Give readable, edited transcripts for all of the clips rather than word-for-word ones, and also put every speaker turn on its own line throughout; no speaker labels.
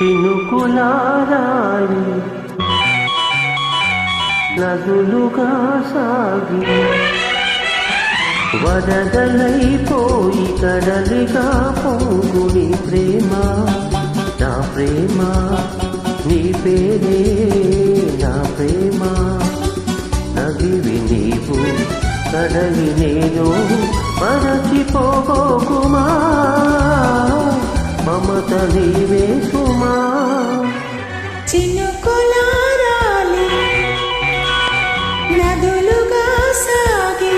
చినుకులారాలి నదులుగా సాగి వరదలైపోయి కడలిగా పొంగుని ప్రేమ నా ప్రేమ నీ పేరే నా ప్రేమ నదివి నీవు కడలి నేను మరచిపోకుమా మమత నీవే సుమా
చినుకులారాలి నదులుగా సాగి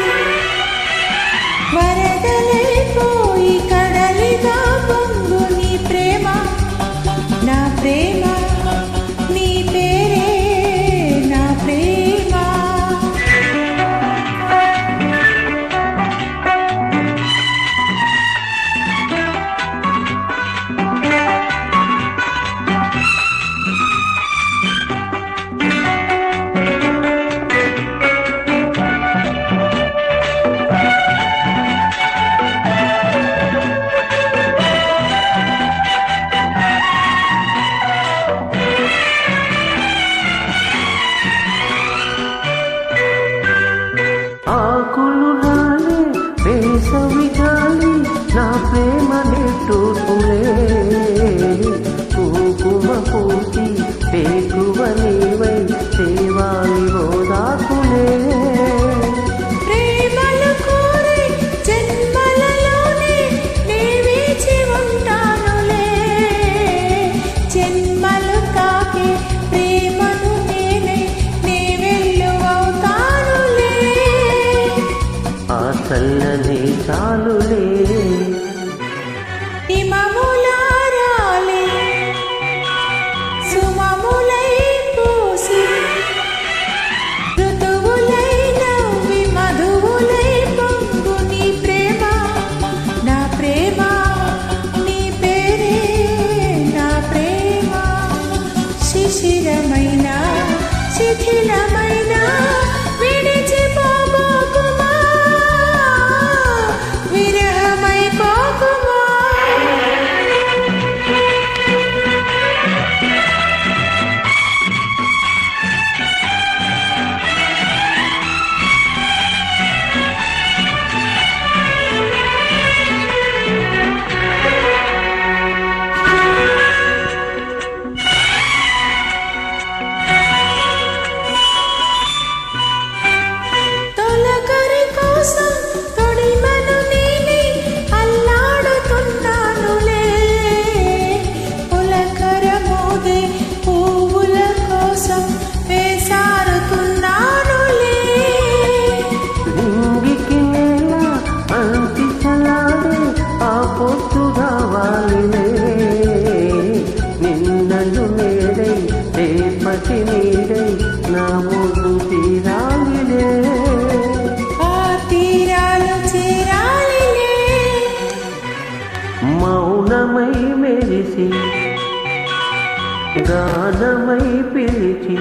వరదలైపోయి కడలిగా పొంగు నీ ప్రేమ నా ప్రేమ నీ పేరే నా ప్రేమ
ఆకులు రాలే వేసవి గాలి నా ప్రేమ నెట్టులే కుంకుమ పూసి పేకువ నీవై సేవాలి ఓదాకులే
ప్రేమలు కోరి జన్మలలోనే నే వేచి ఉంటానులే జన్మలు కాకే ప్రేమను నేనే నే వెల్లువవుతానులే
ఆ చల్లని చాలులే
హిమములారాలి సుమములై పూసి ఋతువులై నవ్వి మధువులై పొంగు నీ ప్రేమ నా ప్రేమ నీ పేరే నా ప్రేమ శిశిరమైన శిథిలమైన విడిచిపోకుమా విరహమై పోకుమా తొలకరి కోసం తొడిమను నేనే అల్లాడుతున్నానులే పులకర మోగే పువ్వుల కోసం వేసారుతున్నానులే
లింగికి నేల అంటి చలాడే ఆ పొత్తు కావాలిలే నిన్నలు నేడై రేపటి నీడై నా ముందు తీరాలిలే
ఆ తీరాలు చేరాలిలే
మౌనమై మెరిసి గానమై పిలిచి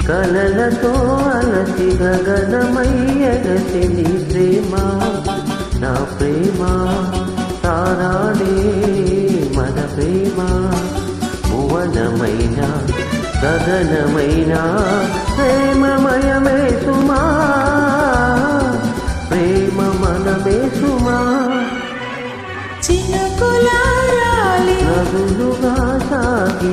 కలలతో అలసి గగనమై ఎగసి నీ ప్రేమ నా ప్రేమ తారాడే మన ప్రేమ భువనమైన గగనమైన ప్రేమమయమే సుమా ప్రేమ మనమే సుమా
చినుకులారాలి
నదులుగా సాగి